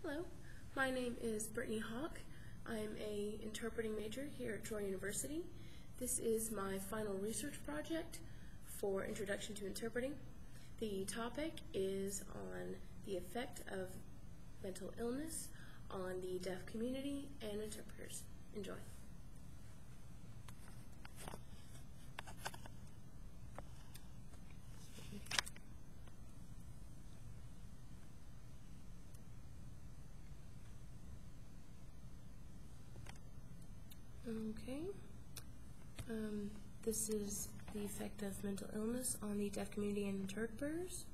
Hello, my name is Brittany Hawk. I'm an interpreting major here at Troy University. This is my final research project for Introduction to Interpreting. The topic is on the effect of mental illness on the deaf community and interpreters. Enjoy. Okay. This is the effect of mental illness on the deaf community and interpreters.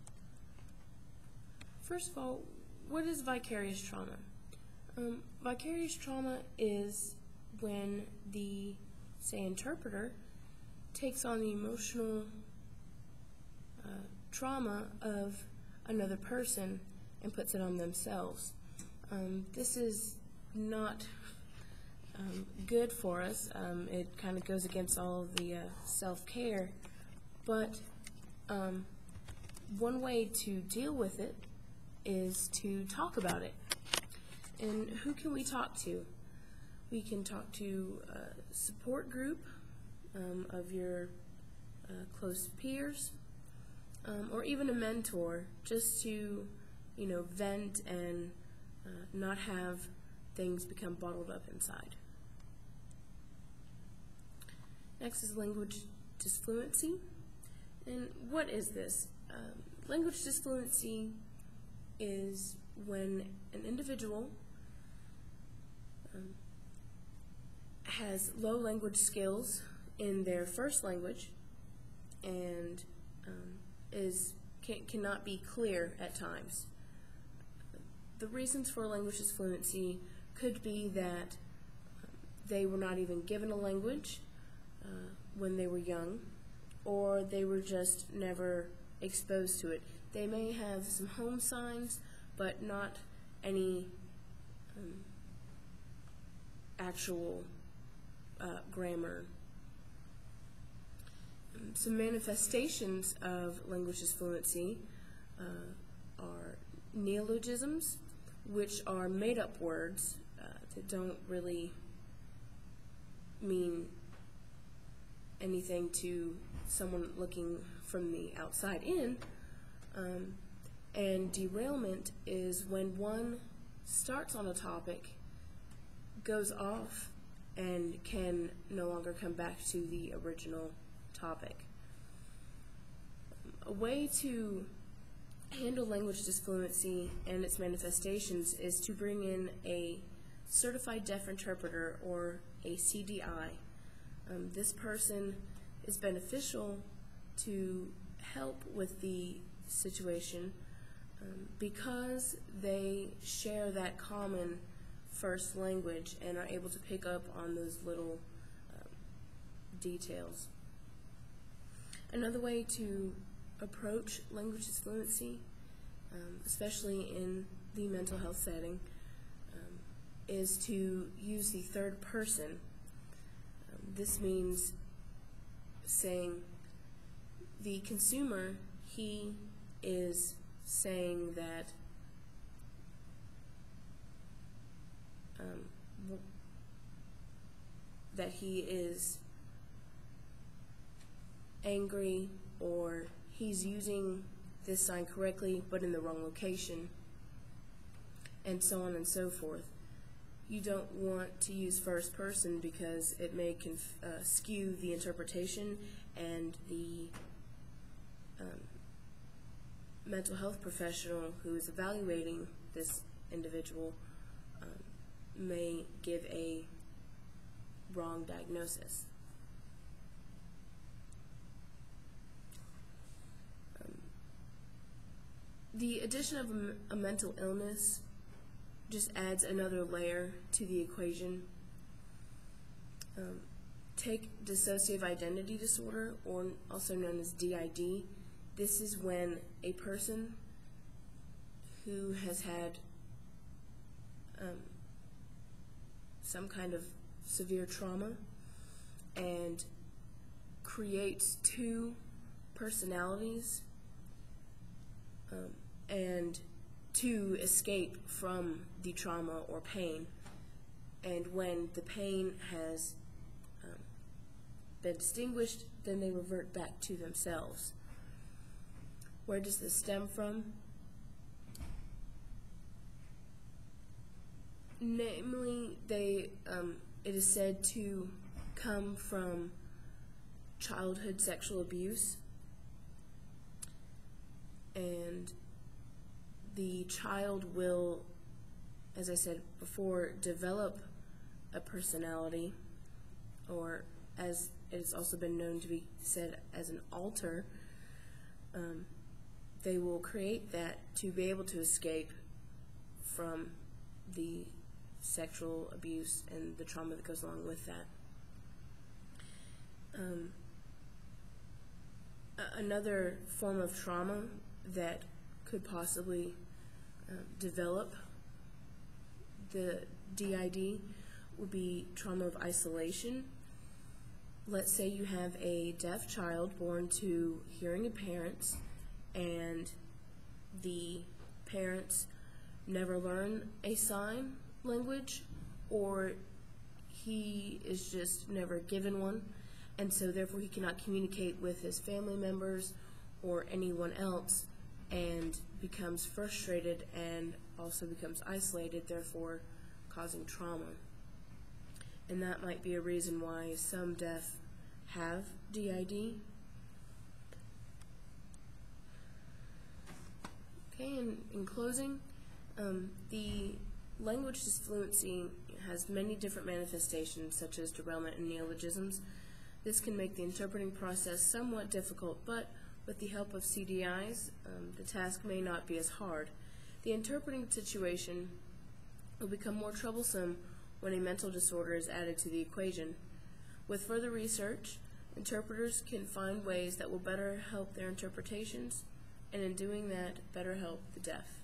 First of all, what is vicarious trauma? Vicarious trauma is when the, say, interpreter takes on the emotional trauma of another person and puts it on themselves. This is not good for us. It kind of goes against all of the self-care, but one way to deal with it is to talk about it. And who can we talk to? We can talk to a support group of your close peers, or even a mentor, just to, vent and not have things become bottled up inside. Next is language disfluency. And what is this? Language disfluency is when an individual has low language skills in their first language and cannot be clear at times. The reasons for language disfluency could be that they were not even given a language when they were young, or they were just never exposed to it. They may have some home signs, but not any actual grammar. Some manifestations of language disfluency are neologisms, which are made-up words that don't really mean anything to someone looking from the outside in. And derailment is when one starts on a topic, goes off, and can no longer come back to the original topic. A way to handle language disfluency and its manifestations is to bring in a certified deaf interpreter, or a CDI. This person is beneficial to help with the situation because they share that common first language and are able to pick up on those little details. Another way to approach language disfluency, especially in the mental health setting, is to use the third person. This means saying the consumer, he is saying that that he is angry, or he's using this sign correctly but in the wrong location, and so on and so forth. You don't want to use first person because it may skew the interpretation, and the mental health professional who is evaluating this individual may give a wrong diagnosis. The addition of a mental illness just adds another layer to the equation. Take dissociative identity disorder, or also known as DID. This is when a person who has had some kind of severe trauma and creates two personalities and to escape from the trauma or pain. And when the pain has been distinguished, then they revert back to themselves. Where does this stem from? Namely, it is said to come from childhood sexual abuse, and the child will, as I said before, develop a personality, or as it has also been known to be said as an alter. They will create that to be able to escape from the sexual abuse and the trauma that goes along with that. Another form of trauma that could possibly develop the DID would be trauma of isolation. Let's say you have a deaf child born to hearing parents, and the parents never learn a sign language, or he is just never given one, and so therefore he cannot communicate with his family members or anyone else, and becomes frustrated and also becomes isolated, therefore causing trauma. And that might be a reason why some deaf have DID. Okay, and in closing, the language disfluency has many different manifestations, such as derailment and neologisms. This can make the interpreting process somewhat difficult, but with the help of CDIs, the task may not be as hard. The interpreting situation will become more troublesome when a mental disorder is added to the equation. With further research, interpreters can find ways that will better help their interpretations, and in doing that, better help the deaf.